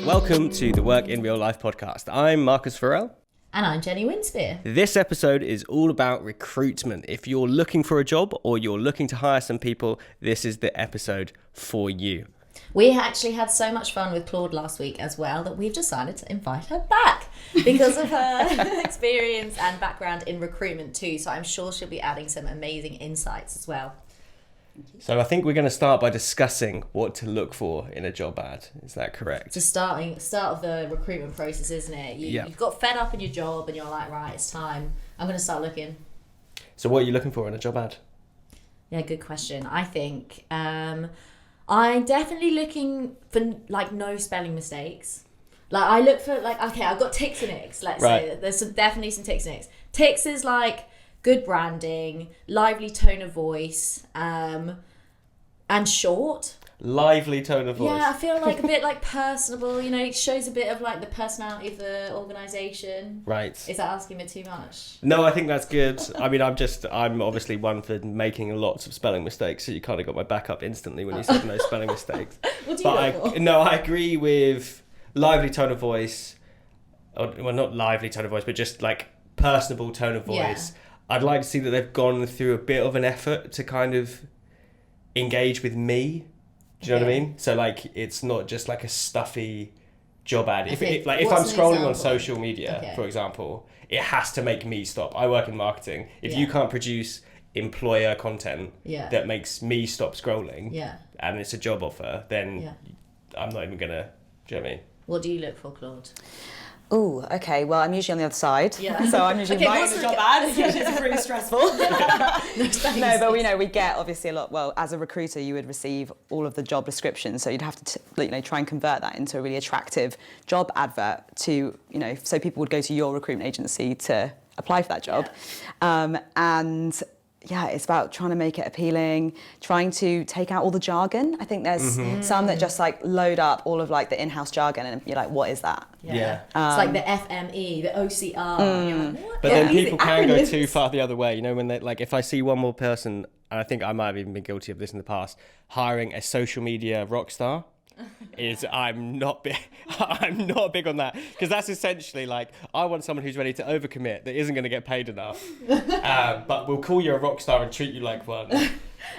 Welcome to the Work in Real Life podcast. I'm Marcus Verrell. And I'm Jenny Winspear. This episode is all about recruitment. If you're looking for a job or you're looking to hire some people, this is the episode for you. We actually had so much fun with Claude last week as well that we've decided to invite her back because of her experience and background in recruitment too. So I'm sure she'll be adding some amazing insights as well. So I think we're going to start by discussing what to look for in a job ad. Is that correct? It's the start of the recruitment process, isn't it? You've got fed up in your job and you're like, right, it's time. I'm going to start looking. So what are you looking for in a job ad? Yeah, good question. I think I'm definitely looking for like no spelling mistakes. Like I look for like, okay, I've got ticks and icks. Let's say there's definitely some ticks and icks. Ticks is like good branding, lively tone of voice, and short. Lively tone of voice. Yeah, I feel like a bit like personable, you know, it shows a bit of like the personality of the organisation. Right. Is that asking a bit too much? No, I think that's good. I mean, I'm obviously one for making lots of spelling mistakes, so you kind of got my back up instantly when you said no spelling mistakes. What do you look for? No, I agree with lively tone of voice, well, not lively tone of voice, but just like personable tone of voice. Yeah. I'd like to see that they've gone through a bit of an effort to kind of engage with me. Do you know what I mean? So like, it's not just like a stuffy job ad. If I'm scrolling on social media, for example, it has to make me stop. I work in marketing. If you can't produce employer content that makes me stop scrolling, and it's a job offer, then I'm not even gonna. Do you know what I mean? What do you look for, Claude? Oh, okay. Well, I'm usually on the other side. Yeah. So I'm usually writing the job ad, which is really stressful. No, but we get obviously a lot. Well, as a recruiter, you would receive all of the job descriptions, so you'd have to try and convert that into a really attractive job advert to, so people would go to your recruitment agency to apply for that job. And yeah, it's about trying to make it appealing, trying to take out all the jargon. I think there's some that just like load up all of like the in-house jargon and you're like, what is that? Yeah. It's like the FME, the OCR. You're like, what? But then people can go too far the other way, when they like, if I see one more person, and I think I might have even been guilty of this in the past, hiring a social media rock star. I'm not big on that, because that's essentially like, I want someone who's ready to overcommit that isn't going to get paid enough, but we'll call you a rock star and treat you like one.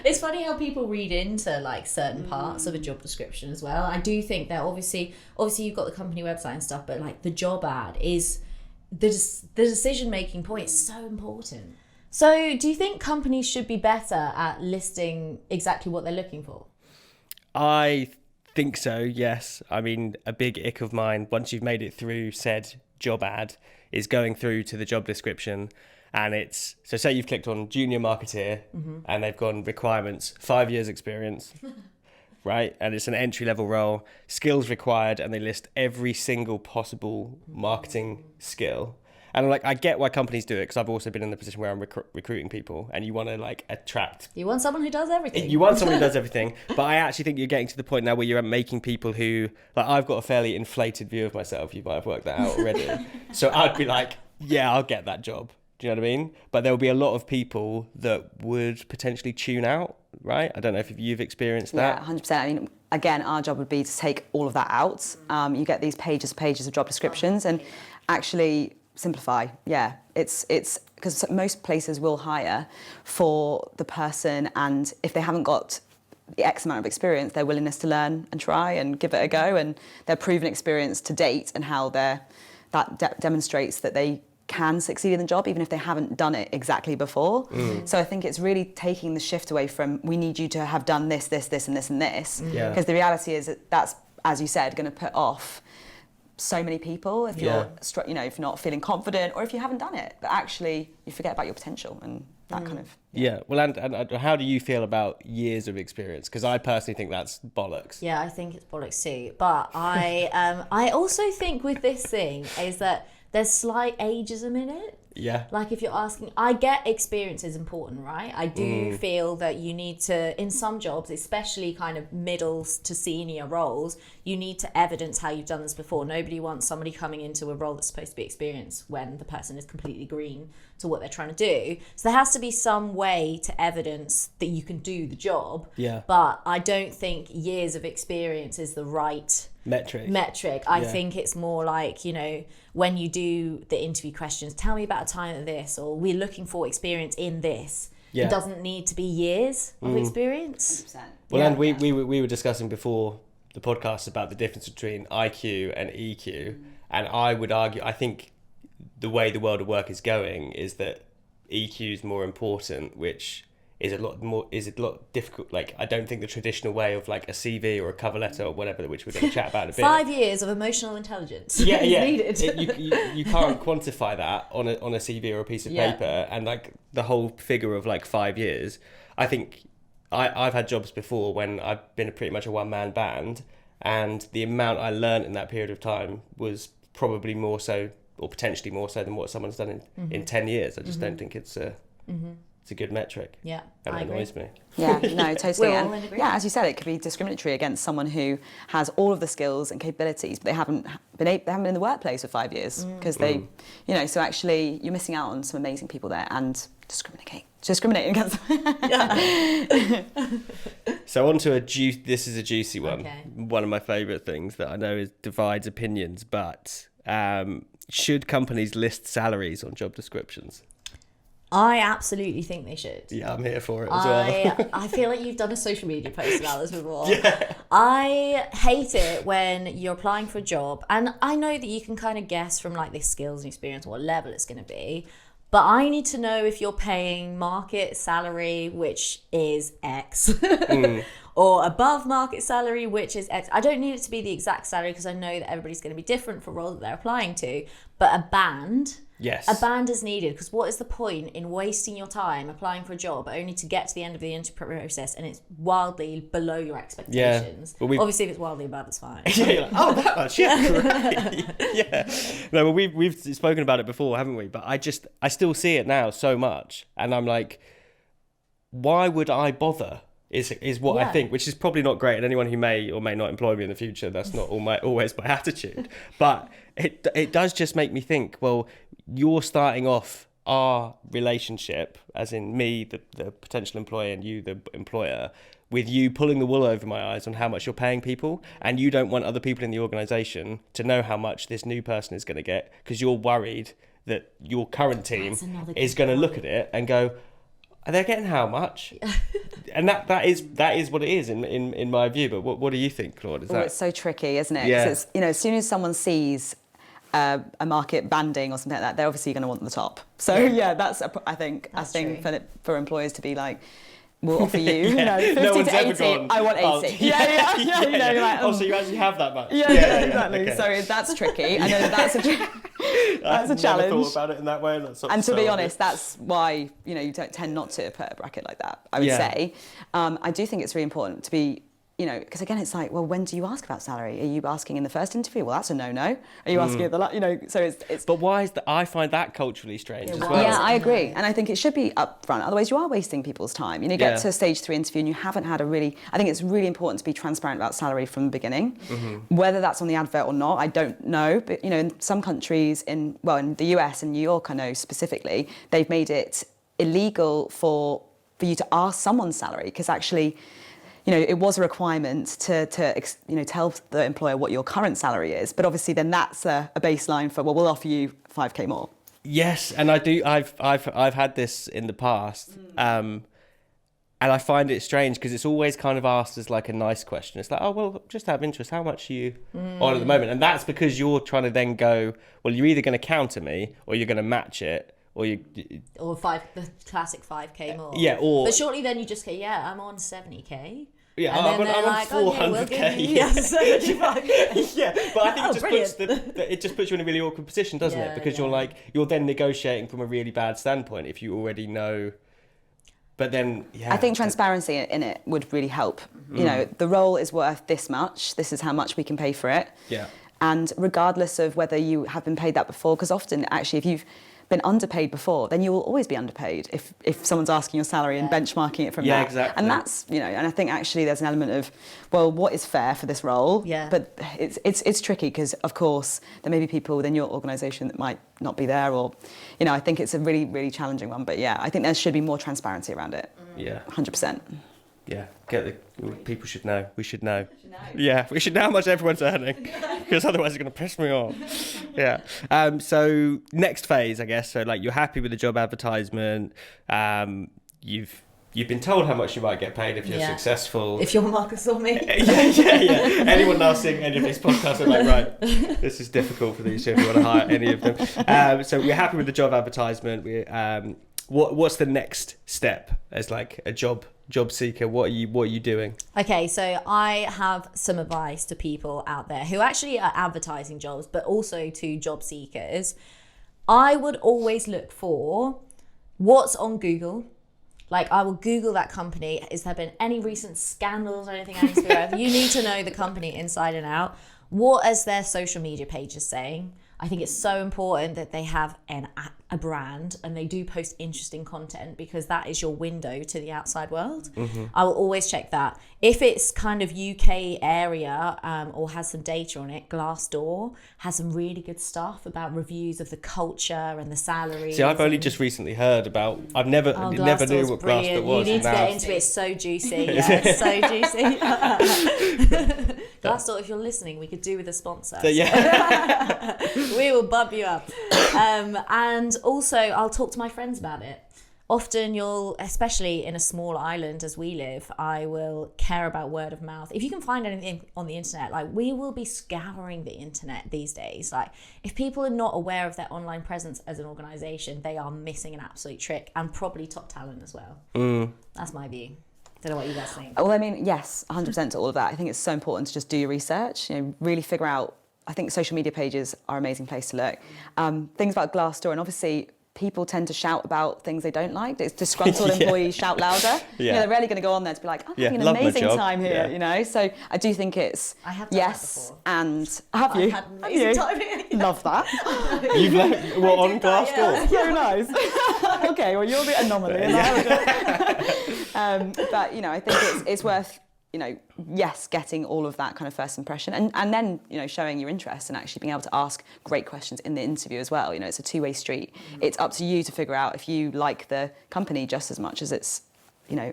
It's funny how people read into like certain parts of a job description as well. I do think that obviously you've got the company website and stuff, but like the job ad is the decision making point is so important. So do you think companies should be better at listing exactly what they're looking for? I think so, yes. I mean, a big ick of mine, once you've made it through said job ad, is going through to the job description, and it's, so say you've clicked on junior marketeer, and they've gone requirements, 5 years experience, right? And it's an entry level role, skills required, and they list every single possible marketing skill. And like, I get why companies do it, because I've also been in the position where I'm recruiting people, and you want to like attract. You want someone who does everything. You want someone who does everything. But I actually think you're getting to the point now where you're making people who, like, I've got a fairly inflated view of myself. You might have worked that out already. So I'd be like, yeah, I'll get that job. Do you know what I mean? But there'll be a lot of people that would potentially tune out, right? I don't know if you've experienced that. Yeah, 100%. I mean, again, our job would be to take all of that out. You get these pages of job descriptions and actually simplify. Yeah, it's because most places will hire for the person, and if they haven't got the X amount of experience, their willingness to learn and try and give it a go, and their proven experience to date, and how that demonstrates that they can succeed in the job even if they haven't done it exactly before. So I think it's really taking the shift away from, we need you to have done this, this, this, and this, and this, because the reality is that's, as you said, going to put off so many people if you're if you're not feeling confident, or if you haven't done it, but actually you forget about your potential and that kind of well, and how do you feel about years of experience? Because I personally think that's bollocks. Yeah, I think it's bollocks too, but I also think with this thing is that there's slight ageism in it. Yeah. Like if you're asking, I get experience is important, right? I do feel that you need to, in some jobs, especially kind of middle to senior roles, you need to evidence how you've done this before. Nobody wants somebody coming into a role that's supposed to be experienced when the person is completely green to what they're trying to do. So there has to be some way to evidence that you can do the job. Yeah. But I don't think years of experience is the right metric. I think it's more like, you know, when you do the interview questions, tell me about a time of this, or we're looking for experience in this. It doesn't need to be years of experience. 100%. Well, and we were discussing before the podcast about the difference between IQ and EQ, and I would argue, I think the way the world of work is going is that EQ is more important, which is a lot difficult. Like, I don't think the traditional way of like a CV or a cover letter or whatever, which we're going to chat about in a bit. 5 years of emotional intelligence is needed. You can't quantify that on a CV or a piece of paper, and like the whole figure of like 5 years. I think I've had jobs before when I've been pretty much a one-man band, and the amount I learned in that period of time was probably more so, or potentially more so, than what someone's done in 10 years. I just don't think it's a good metric. Yeah, and it annoys me. Yeah, no, totally. We're all in agreement. Yeah, as you said, it could be discriminatory against someone who has all of the skills and capabilities, but they haven't been in the workplace for 5 years because they, you know. So actually, you're missing out on some amazing people there, and discriminating against them. So on to this is a juicy one. Okay. One of my favourite things that I know divides opinions, but should companies list salaries on job descriptions? I absolutely think they should. Yeah, I'm here for it as well. I feel like you've done a social media post about this before. I hate it when you're applying for a job, and I know that you can kind of guess from like the skills and experience what level it's going to be, but I need to know if you're paying market salary, which is X, or above market salary, which is X. I don't need it to be the exact salary because I know that everybody's going to be different for roles that they're applying to, but a band... Yes. A band is needed, because what is the point in wasting your time applying for a job only to get to the end of the interview process and it's wildly below your expectations? Yeah. Well, obviously, if it's wildly above, it's fine. Yeah, you're like, oh, that much, yeah, great. Yeah. No, well, we've spoken about it before, haven't we? But I still see it now so much, and I'm like, why would I bother? Is what I think, which is probably not great. And anyone who may or may not employ me in the future, that's not always my attitude. But it does just make me think, well, you're starting off our relationship, as in me, the potential employee, and you, the employer, with you pulling the wool over my eyes on how much you're paying people, and you don't want other people in the organisation to know how much this new person is going to get, because you're worried that your current team is going to look at it and go, are they getting how much? And that is what it is in my view. But what do you think, Claude? It's so tricky, isn't it? Yeah. 'Cause it's, you know, as soon as someone sees a market banding or something like that, they're obviously going to want the top. So yeah, that's I think for employers to be like, we'll offer you, you know, 50 to 80. I want 80. Yeah. You know, you're like, so you actually have that much. Yeah, exactly. Okay. So that's tricky. I know that's a challenge. Never thought about it in that way. And to be honest, that's why, you know, you don't tend not to put a bracket like that, I would say. I do think it's really important to be, you know, because again, it's like, well, when do you ask about salary? Are you asking in the first interview? Well, that's a no-no. Are you asking at the, you know, so it's... But why is that? I find that culturally strange as well. Yeah, I agree. And I think it should be upfront. Otherwise, you are wasting people's time. You know, get to a stage 3 interview and you haven't had I think it's really important to be transparent about salary from the beginning. Whether that's on the advert or not, I don't know. But, you know, in some countries, in the US and New York, I know specifically, they've made it illegal for you to ask someone's salary, because actually... You know, it was a requirement to tell the employer what your current salary is, but obviously then that's a baseline for, well, we'll offer you 5k more. Yes, and I do. I've had this in the past, and I find it strange because it's always kind of asked as like a nice question. It's like, oh well, just out of interest, how much are you on at the moment? And that's because you're trying to then go, well, you're either going to counter me or you're going to match it. Or the classic 5k more. Yeah, but shortly then you just go, yeah, I'm on 70k. Yeah, and I'm on like, 400k. Yeah, 75k. Yeah, but I think it just puts you in a really awkward position, doesn't it? Because you're then negotiating from a really bad standpoint if you already know. But then, I think transparency in it would really help. You know, the role is worth this much. This is how much we can pay for it. Yeah. And regardless of whether you have been paid that before, because often actually if you've been underpaid before, then you will always be underpaid if someone's asking your salary and benchmarking it from that. Yeah, exactly. And that's, you know, and I think actually there's an element of, well, what is fair for this role? Yeah. But it's tricky because, of course, there may be people within your organisation that might not be there, or, you know, I think it's a really, really challenging one. But yeah, I think there should be more transparency around it. Yeah. 100%. Yeah, people should know. We should know. Yeah, we should know how much everyone's earning, because otherwise it's going to piss me off. Yeah. So next phase, I guess. So like you're happy with the job advertisement. You've been told how much you might get paid if you're successful. If you're Marcus or me. yeah. Anyone now seeing any of these podcasts are like, right, this is difficult for these two if you want to hire any of them. So we're happy with the job advertisement. What's the next step as like a job seeker? What are you doing? Okay, so I have some advice to people out there who actually are advertising jobs, but also to job seekers. I would always look for what's on Google. Like, I will Google that company. Has there been any recent scandals or anything I need to be aware of? You need to know the company inside and out. What is their social media pages saying? I think it's so important that they have a brand and they do post interesting content, because that is your window to the outside world. Mm-hmm. I will always check that. If it's kind of UK area or has some data on it, Glassdoor has some really good stuff about reviews of the culture and the salaries. See, I've only just recently heard about. I've never knew what Glassdoor was. You need to get into it. It's so juicy. Yeah, it's so juicy. Glassdoor, if you're listening, we could do with a sponsor. So, yeah. We will bump you up. And also, I'll talk to my friends about it. Often especially in a small island as we live, I will care about word of mouth. If you can find anything on the internet, like, we will be scouring the internet these days. Like, if people are not aware of their online presence as an organisation, they are missing an absolute trick, and probably top talent as well. That's my view. Don't know what you guys think. Well, I mean, yes, 100% to all of that. I think it's so important to just do your research, really figure out. I think social media pages are an amazing place to look. Things about Glassdoor, and obviously people tend to shout about things they don't like. It's disgruntled employees shout louder. They're rarely going to go on there to be like, I'm having an amazing time here, So I do think it's I have done that before. And have you? I've had an amazing time here. Love that. You've left on Glassdoor? So nice. Okay, well, you're the anomaly in that. But I think it's worth. Yes, getting all of that kind of first impression, and then showing your interest and actually being able to ask great questions in the interview as well. It's a two-way street. It's up to you to figure out if you like the company just as much as it's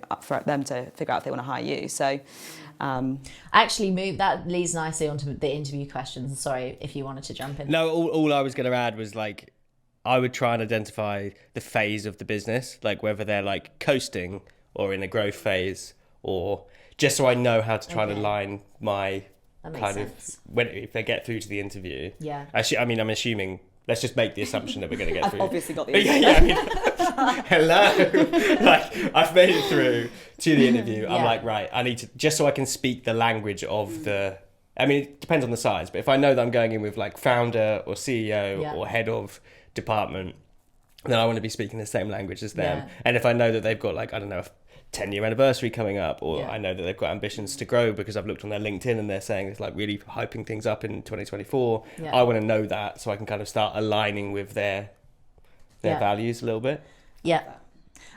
up for them to figure out if they want to hire you. So actually that leads nicely onto the interview questions. Sorry if you wanted to jump in. No, all I was going to add was like, I would try and identify the phase of the business, like whether they're like coasting or in a growth phase, or just so I know how to try and align my kind of if they get through to the interview. Yeah. Actually, I mean, I'm assuming. Let's just make the assumption that we're going to get through. I've obviously got the interview. Hello. Like, I've made it through to the interview. I'm like, right, I need to, just so I can speak the language of the. I mean, it depends on the size, but if I know that I'm going in with like founder or CEO or head of department, then I want to be speaking the same language as them. Yeah. And if I know that they've got like, I don't know, 10-year anniversary coming up, or I know that they've got ambitions to grow because I've looked on their LinkedIn and they're saying it's like really hyping things up in 2024. I want to know that so I can kind of start aligning with their values a little bit. Yeah.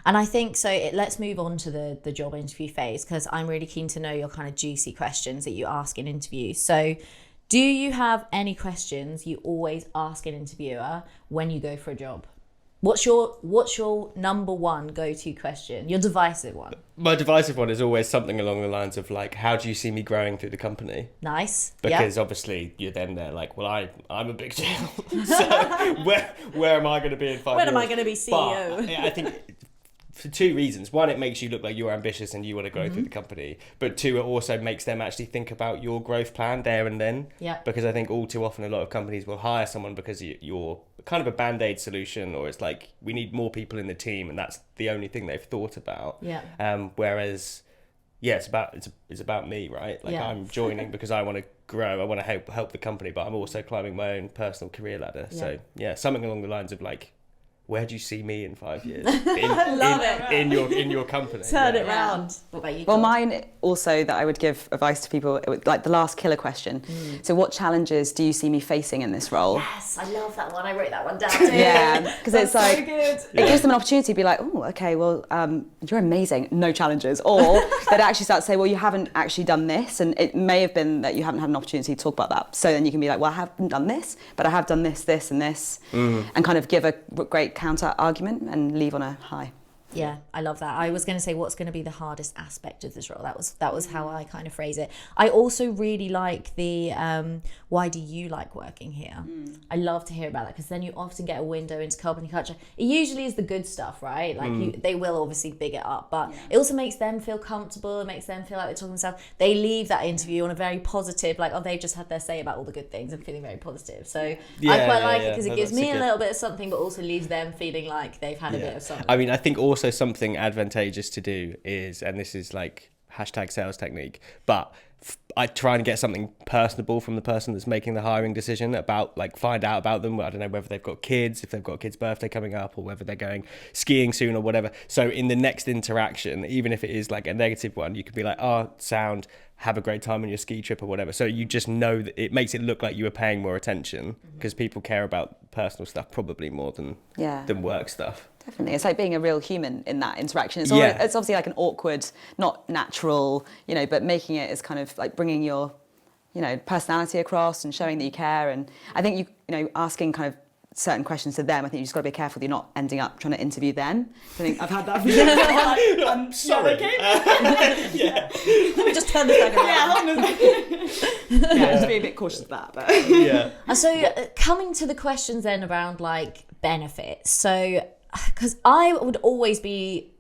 And I think let's move on to the job interview phase, because I'm really keen to know your kind of juicy questions that you ask in interviews. So do you have any questions you always ask an interviewer when you go for a job? What's your number one go-to question? Your divisive one. My divisive one is always something along the lines of like, how do you see me growing through the company? Nice. Because obviously you're then there like, well, I'm a big deal. So where am I going to be in 5 years? When am I going to be CEO? But I think for two reasons. One, it makes you look like you're ambitious and you want to grow through the company. But two, it also makes them actually think about your growth plan there and then. Yeah. Because I think all too often a lot of companies will hire someone because you're kind of a band-aid solution, or it's like, we need more people in the team, and that's the only thing they've thought about. Yeah. Whereas, it's about me, right? Like, I'm joining because I want to grow, I want to help the company, but I'm also climbing my own personal career ladder. So something along the lines of like, where do you see me in 5 years? In your company. Turn it round. What about you? Well, mine also that I would give advice to people, like the last killer question. So what challenges do you see me facing in this role? Yes, I love that one. I wrote that one down too. Yeah, because it's like, so good. It gives them an opportunity to be like, oh, okay, well, you're amazing, no challenges. Or they'd actually start to say, well, you haven't actually done this, and it may have been that you haven't had an opportunity to talk about that. So then you can be like, well, I haven't done this, but I have done this, this, and this, and kind of give a great counter argument and leave on a high. Yeah, I love that. I was going to say, what's going to be the hardest aspect of this role? That was how I kind of phrase it. I also really like the why do you like working here? I love to hear about that, because then you often get a window into company culture. It usually is the good stuff, right? Like they will obviously big it up, but it also makes them feel comfortable. It makes them feel like they're talking themselves. They leave that interview on a very positive, like, oh, they've just had their say about all the good things and feeling very positive. So I quite like it, because it gives me a little bit of something, but also leaves them feeling like they've had a bit of something. I mean, I think also something advantageous to do is, and this is like hashtag sales technique, but I try and get something personable from the person that's making the hiring decision, about like find out about them. I don't know whether they've got kids, if they've got a kid's birthday coming up, or whether they're going skiing soon or whatever. So in the next interaction, even if it is like a negative one, you could be like, oh, sound, have a great time on your ski trip or whatever. So you just know that it makes it look like you were paying more attention, because people care about personal stuff probably more than work stuff. Definitely. It's like being a real human in that interaction. It's obviously like an awkward, not natural, but making it is kind of like bringing your, personality across and showing that you care. And I think asking kind of certain questions to them, I think you just got to be careful that you're not ending up trying to interview them. I think I've had that before. I'm sorry. Let me just turn this back around. Just be a bit cautious of that. But. So coming to the questions then around like benefits. So, because I would always be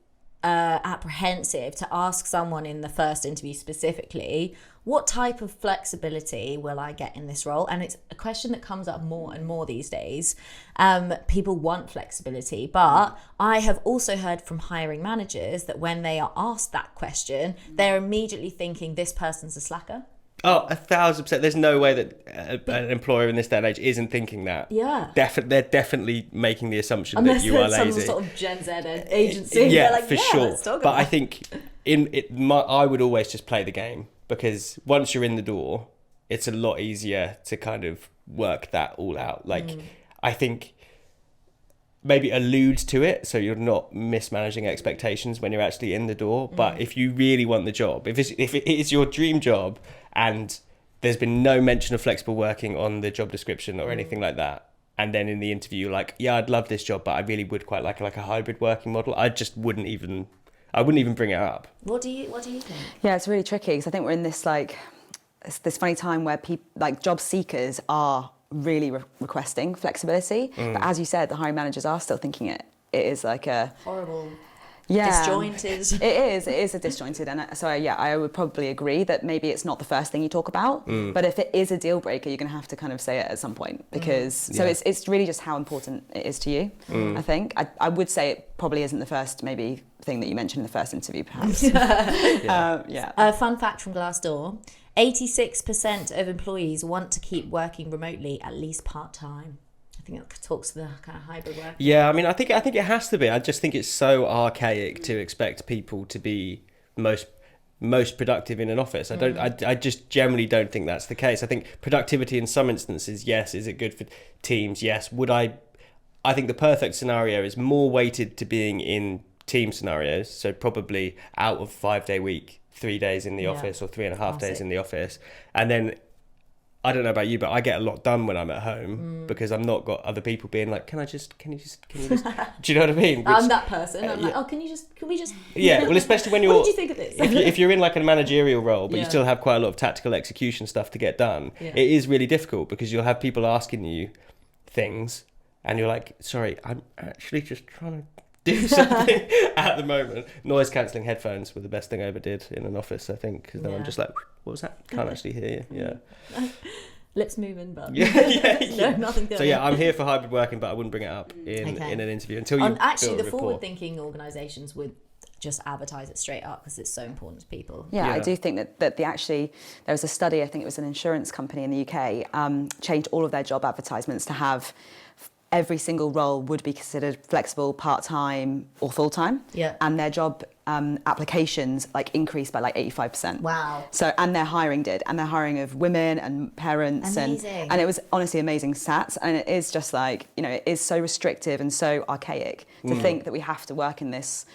apprehensive to ask someone in the first interview specifically, what type of flexibility will I get in this role? And it's a question that comes up more and more these days. People want flexibility, but I have also heard from hiring managers that when they are asked that question, they're immediately thinking this person's a slacker. Oh, 1,000%. There's no way that an employer in this day and age isn't thinking that. Yeah. They're definitely making the assumption that you are lazy. Some sort of Gen Z agency. Yeah, like, for sure. Let's talk but about I think I would always just play the game, because once you're in the door, it's a lot easier to kind of work that all out. Like, I think maybe allude to it so you're not mismanaging expectations when you're actually in the door. But if you really want the job, if it is your dream job and there's been no mention of flexible working on the job description or anything like that, and then in the interview you're like, yeah, I'd love this job, but I really would quite like a hybrid working model, I wouldn't even bring it up. What do you think? Yeah, it's really tricky, because I think we're in this this funny time where people, like job seekers, are really requesting flexibility, but as you said, the hiring managers are still thinking it is like a horrible, disjointed. It is a disjointed, and so I would probably agree that maybe it's not the first thing you talk about, but if it is a deal breaker, you're going to have to kind of say it at some point, because it's really just how important it is to you. I think I would say it probably isn't the first maybe thing that you mentioned in the first interview, perhaps. A fun fact from Glassdoor: 86% of employees want to keep working remotely at least part-time. I think that talks to the kind of hybrid work. Yeah, I mean, I think it has to be. I just think it's so archaic to expect people to be most productive in an office. I just generally don't think that's the case. I think productivity in some instances, yes. Is it good for teams? Yes. I think the perfect scenario is more weighted to being in team scenarios. So probably out of 5-day week, 3 days in the office, or 3.5 days in the office. And then, I don't know about you, but I get a lot done when I'm at home, because I've not got other people being like, can you just, do you know what I mean? I'm that person. I'm like, oh, can we just? Yeah, well, especially when you're. What did you think of this? if you're in like a managerial role, but you still have quite a lot of tactical execution stuff to get done, it is really difficult, because you'll have people asking you things, and you're like, sorry, I'm actually just trying to do something at the moment. Noise cancelling headphones were the best thing I ever did in an office, I think, because then I'm just like, what was that? Can't actually hear you. Yeah. Lips moving, but no, nothing going. So I'm here for hybrid working, but I wouldn't bring it up in an interview until you. Actually, the forward-thinking organisations would just advertise it straight up, because it's so important to people. Yeah, I do think that there was a study, I think it was an insurance company in the UK, changed all of their job advertisements to have every single role would be considered flexible, part-time or full-time. Yeah. And their job applications increased by 85%. Wow. So, and their hiring did, and their hiring of women and parents. Amazing. And it was honestly amazing stats. And it is just it is so restrictive and so archaic to think that we have to work in this,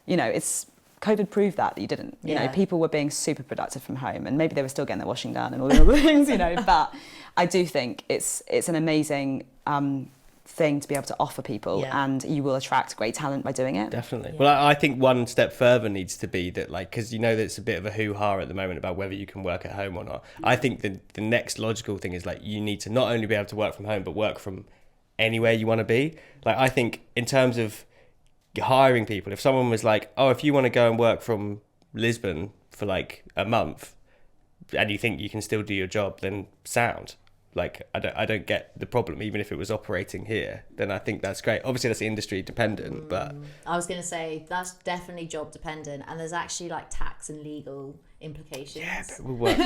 it's COVID proved that you didn't. You know, people were being super productive from home, and maybe they were still getting their washing done and all the other things, but I do think it's an amazing thing to be able to offer people, and you will attract great talent by doing it. Definitely. Yeah. Well, I think one step further needs to be that, like, because you know that it's a bit of a hoo-ha at the moment about whether you can work at home or not. I think the next logical thing is, like, you need to not only be able to work from home, but work from anywhere you want to be. Like, I think in terms of hiring people, if someone was like, oh, if you want to go and work from Lisbon for like a month and you think you can still do your job, then sound. Like, I don't get the problem. Even if it was operating here, then I think that's great. Obviously, that's industry dependent, but... I was going to say, that's definitely job dependent. And there's actually, like, tax and legal implications. Yeah, but we'll work.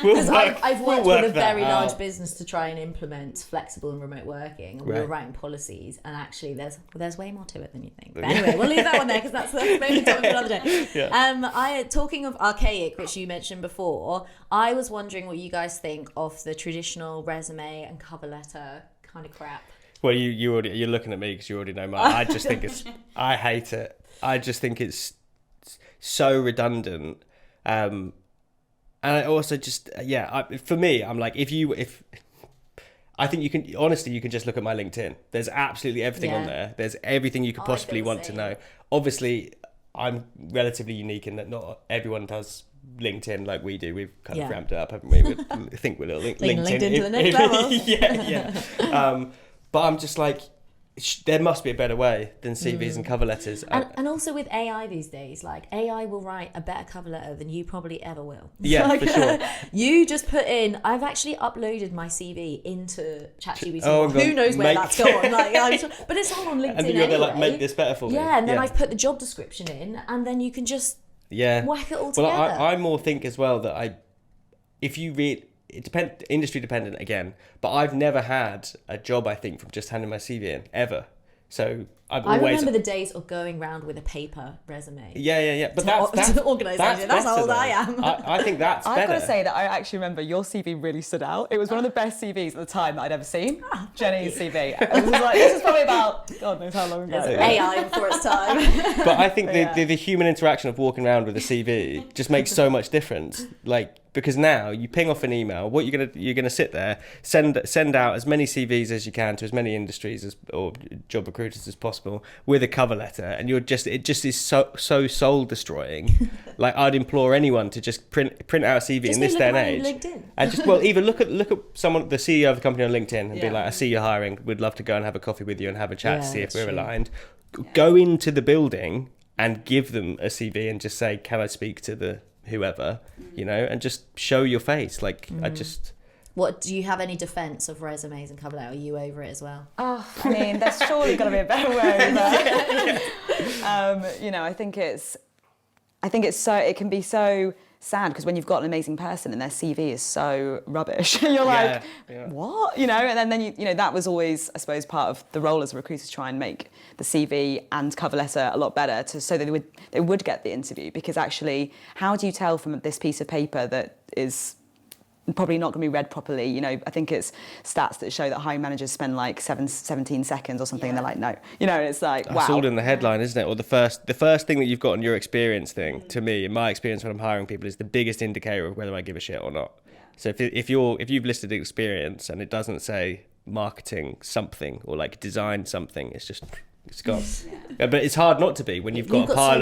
We'll work. I've worked with a very large business to try and implement flexible and remote working. And we were writing policies. And actually, there's way more to it than you think. But anyway, we'll leave that one there because that's maybe topic for another day. Yeah. Talking of archaic, which you mentioned before, I was wondering what you guys think of the traditional resume and cover letter kind of crap. Well, you're looking at me because you already know mine. I just think I hate it. I just think it's so redundant. And I also just, for me, I'm like, I think you can just look at my LinkedIn. There's absolutely everything on there. There's everything you could possibly want to know. Obviously, I'm relatively unique in that not everyone does LinkedIn like we do. We've kind of ramped it up, haven't we? I think we're a little LinkedIn to the next level. Yeah. But I'm just like, there must be a better way than CVs and cover letters. And also with AI these days, like, AI will write a better cover letter than you probably ever will. Yeah, like, for sure. You just put in, I've actually uploaded my CV into ChatGPT. Who knows where that's gone? Like, but it's all on LinkedIn and you're like, make this better for me. Yeah, and then I've put the job description in, and then you can just whack it all together. Well, I more think as well that if you read... It depends, industry dependent again, but I've never had a job, I think, from just handing my CV in, ever. So I remember the days of going around with a paper resume. Yeah. But that's organisation. That's how old I am. I think that's better. I've got to say that I actually remember your CV really stood out. It was one of the best CVs at the time that I'd ever seen. Jenny's CV. It was like, this is probably about God knows how long ago. AI before its time. But I think the human interaction of walking around with a CV just makes so much difference. Like, because now you ping off an email, what you're gonna sit there, send out as many CVs as you can to as many industries or job recruiters as possible with a cover letter, and it just is so soul destroying. Like, I'd implore anyone to just print out a CV in this day and age, LinkedIn. and just even look at someone, the CEO of the company on LinkedIn, and be like, I see you're hiring, we'd love to go and have a coffee with you and have a chat to see if we're aligned. Go into the building and give them a CV and just say, can I speak to the whoever, and just show your face. Like, What, do you have any defence of resumes and cover letter? Are you over it as well? Oh, I mean, there's surely got to be a better way. But, I think it can be so sad because when you've got an amazing person and their CV is so rubbish, you're like, what? And then that was always, I suppose, part of the role as a recruiter to try and make the CV and cover letter a lot better so that they would get the interview. Because actually, how do you tell from this piece of paper that is probably not going to be read properly? I think it's stats that show that hiring managers spend like 17 seconds or something, and they're like, no. It's like, wow. That's all in the headline, isn't it? Or the first thing that you've got on your experience thing, to me, in my experience when I'm hiring people, is the biggest indicator of whether I give a shit or not. So if you've listed experience and it doesn't say marketing something or like design something, it's gone. But it's hard not to be when you've got a pile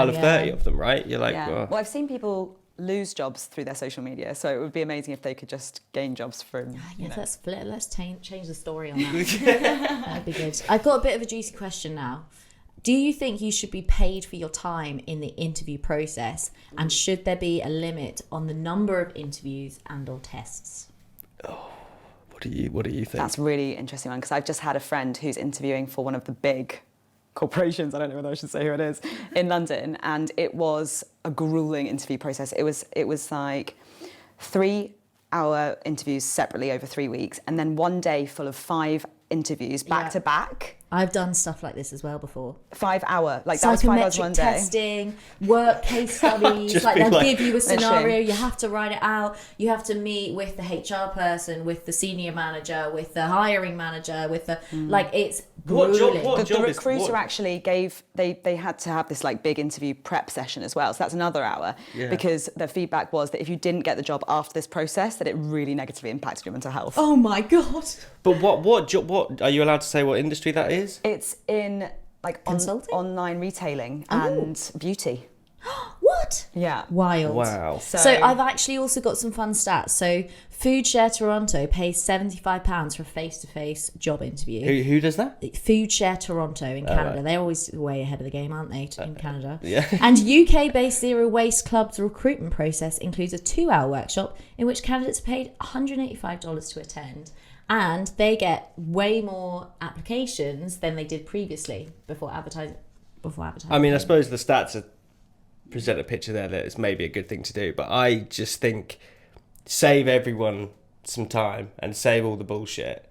of 30 of them, right? You're like, well, I've seen people lose jobs through their social media, so it would be amazing if they could just gain jobs from let's change the story on that. That'd be good. I've got a bit of a juicy question now. Do you think you should be paid for your time in the interview process, and should there be a limit on the number of interviews and or tests? What do you think? That's a really interesting one, because I've just had a friend who's interviewing for one of the big corporations, I don't know whether I should say who it is, in London, and it was a grueling interview process. It was like 3-hour interviews separately over 3 weeks, and then one day full of 5 interviews back to back. I've done stuff like this as well before. 5 hour, like that was 5 hours one day. Testing, work case studies. Like they'll give you a scenario, you have to write it out. You have to meet with the HR person, with the senior manager, with the hiring manager, with the like. It's grueling. The recruiter actually gave they had to have this like big interview prep session as well. So that's another hour because the feedback was that if you didn't get the job after this process, that it really negatively impacted your mental health. Oh my God. But what are you allowed to say what industry that is? It's in like online retailing and beauty. What? Yeah. Wild. Wow. So I've actually also got some fun stats. So Foodshare Toronto pays £75 for a face-to-face job interview. Who does that? Foodshare Toronto in Canada. Right. They're always way ahead of the game, aren't they, in Canada? Yeah. And UK-based Zero Waste Club's recruitment process includes a 2-hour workshop in which candidates are paid $185 to attend. And they get way more applications than they did previously before advertising. I mean, I suppose the stats present a picture there that it's maybe a good thing to do, but I just think save everyone some time and save all the bullshit.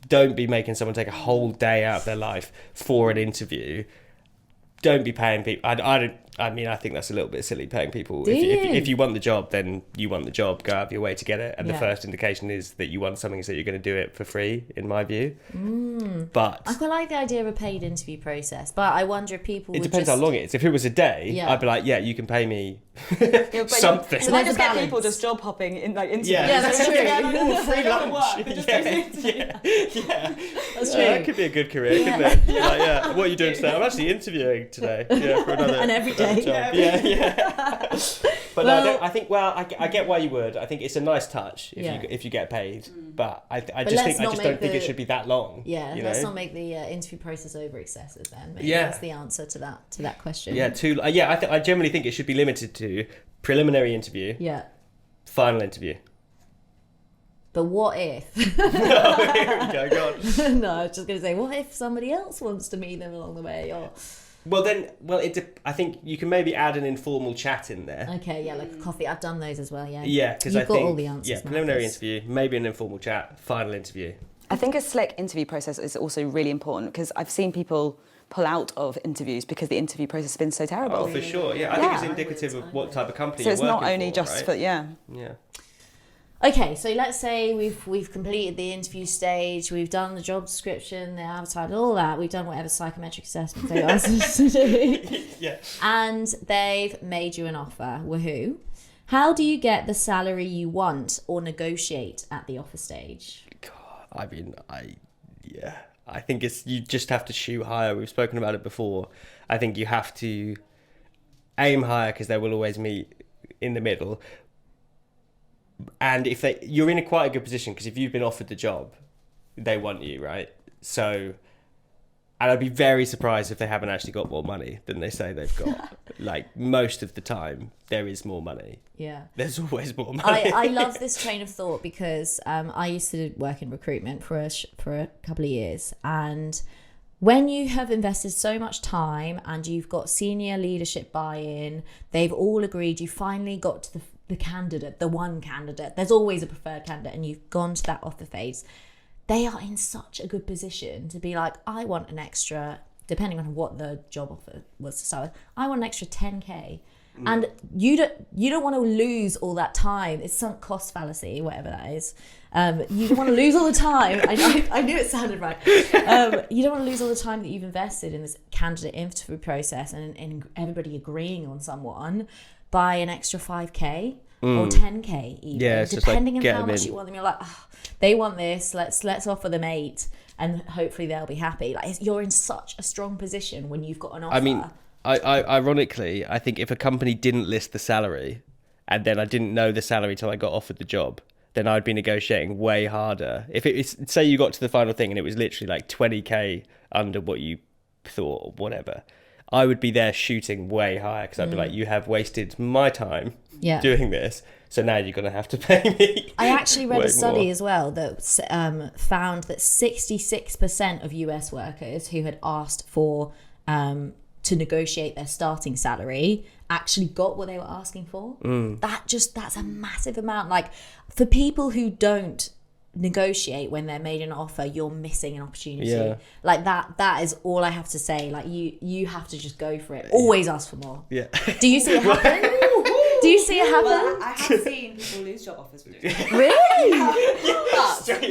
Don't be making someone take a whole day out of their life for an interview. Don't be paying people. I mean, I think that's a little bit silly, paying people. If you want the job, then you want the job. Go out of your way to get it. And the first indication is that you want something, so you're going to do it for free, in my view. But I quite like the idea of a paid interview process, but I wonder if people it depends how long it is. If it was a day, I'd be like, yeah, you can pay me something. So they just get people just job hopping in like interviews. Yeah, that's true. Free lunch. That's true. That could be a good career, couldn't it? Like, what are you doing today? I'm actually interviewing today. Yeah, for another and every day. job. Yeah. But no, I think. Well, I get why you would. I think it's a nice touch if you get paid. But I just don't think it should be that long. Yeah, let's not make the interview process over excessive. Then maybe that's the answer to that question. Yeah, I generally think it should be limited to preliminary interview. Yeah. Final interview. But what if? Here we go. Go on. No, I was just going to say, what if somebody else wants to meet them along the way? Or I think you can maybe add an informal chat in there. Okay, yeah, like a coffee. I've done those as well. Yeah. Yeah, because I think you've got all the answers. Yeah, preliminary interview, maybe an informal chat, final interview. I think a slick interview process is also really important because I've seen people pull out of interviews because the interview process has been so terrible. Oh, for sure. Yeah, I think it's indicative of what type of company you're working for. So it's not only just for, Yeah. Okay, so let's say we've completed the interview stage, we've done the job description, the advertising, all that. We've done whatever psychometric assessment they asked us to do. Yeah. And they've made you an offer. Woohoo! How do you get the salary you want or negotiate at the offer stage? God, I mean, I think you just have to shoot higher. We've spoken about it before. I think you have to aim higher because they will always meet in the middle. And if you're in quite a good position because if you've been offered the job, they want you, right? So, and I'd be very surprised if they haven't actually got more money than they say they've got. Like most of the time, there is more money. Yeah, there's always more money. I love this train of thought because I used to work in recruitment for a couple of years, and when you have invested so much time and you've got senior leadership buy-in, they've all agreed, you finally got to the candidate, the one candidate. There's always a preferred candidate, and you've gone to that offer phase. They are in such a good position to be like, I want an extra, depending on what the job offer was to start with, I want an extra 10k. And you don't want to lose all that time. It's sunk cost fallacy, whatever that is. You don't want to lose all the time. I knew it sounded right. You don't want to lose all the time that you've invested in this candidate interview process and everybody agreeing on someone by an extra 5k or 10k even. Yeah, depending on how much you want them. You're like, they want this. Let's offer them 8, and hopefully they'll be happy. Like you're in such a strong position when you've got an offer. I mean, ironically, I think if a company didn't list the salary, and then I didn't know the salary till I got offered the job, then I'd be negotiating way harder. If it's, say you got to the final thing and it was literally like 20k under what you thought or whatever, I would be there shooting way higher because I'd be like, you have wasted my time doing this, so now you're going to have to pay me. I actually read a study as well that found that 66% of US workers who had asked for to negotiate their starting salary actually got what they were asking for. That's a massive amount. Like for people who don't negotiate when they're made an offer, you're missing an opportunity. Yeah. Like that is all I have to say. Like you have to just go for it. Always ask for more. Yeah. Do you see it happen? Do you see it happen? Well, I have seen people lose job offers for doing that. Really?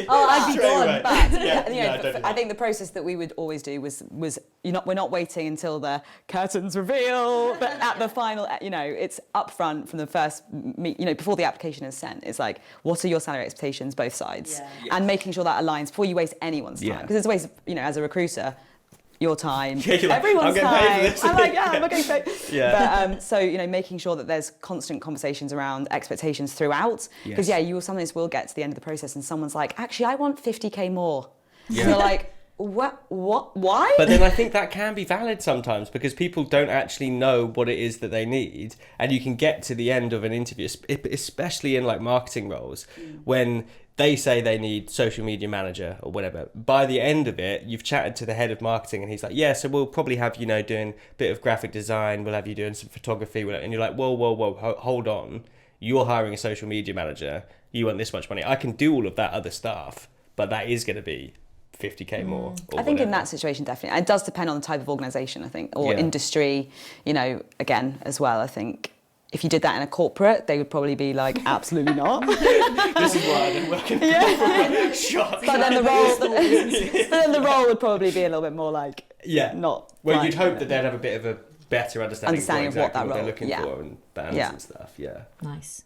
I'd be gone. Right. But Yeah, you know, no, don't do I think the process that we would always do was we're not waiting until the curtains reveal, but at the final, you know, it's upfront from the first meet, you know, before the application is sent. It's like, what are your salary expectations, both sides, and making sure that aligns before you waste anyone's time, because it's a waste, you know, as a recruiter. Your time, everyone's time. I'm like, yeah, I'm not getting paid. Yeah. But so, you know, making sure that there's constant conversations around expectations throughout. Because you sometimes will get to the end of the process and someone's like, actually, I want 50k more. Yeah. And you're like, what, why? But then I think that can be valid sometimes, because people don't actually know what it is that they need, and you can get to the end of an interview, especially in like marketing roles, when they say they need social media manager or whatever. By the end of it, you've chatted to the head of marketing and he's like, yeah, so we'll probably have, you know, doing a bit of graphic design. We'll have you doing some photography. And you're like, whoa, hold on. You're hiring a social media manager. You want this much money. I can do all of that other stuff, but that is going to be 50k more. I think in that situation, definitely. It does depend on the type of organisation, I think, or industry, you know, again, as well, I think. If you did that in a corporate, they would probably be like, absolutely not. This is why I didn't work in a shop. But then the role would probably be a little bit more like, not. Well, you'd hope that they'd have a bit of a better understanding of what that role, they're looking for and bands and stuff. Yeah. Nice.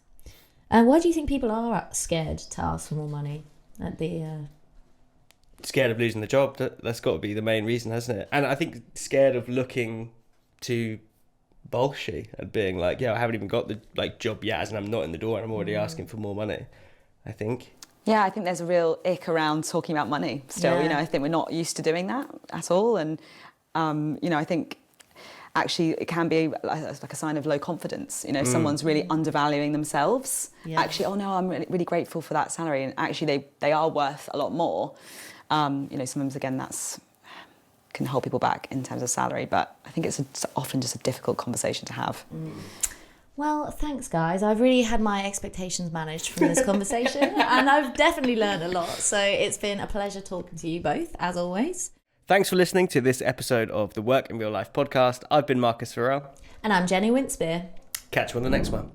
And why do you think people are scared to ask for more money at the? Scared of losing the job. That's got to be the main reason, hasn't it? And I think scared of looking too bolshy and being like, I haven't even got the like job yet, as in I'm not in the door and I'm already asking for more money, I think. Yeah, I think there's a real ick around talking about money still. You know, I think we're not used to doing that at all, and you know, I think actually it can be like a sign of low confidence. You know, if someone's really undervaluing themselves, actually, oh no, I'm really grateful for that salary, and actually they are worth a lot more. You know, sometimes again can hold people back in terms of salary, but I think it's often just a difficult conversation to have. Well, thanks guys. I've really had my expectations managed from this conversation and I've definitely learned a lot. So it's been a pleasure talking to you both, as always. Thanks for listening to this episode of the Work in Real Life podcast. I've been Marcus Verrell. And I'm Jenny Winspear. Catch you on the next one.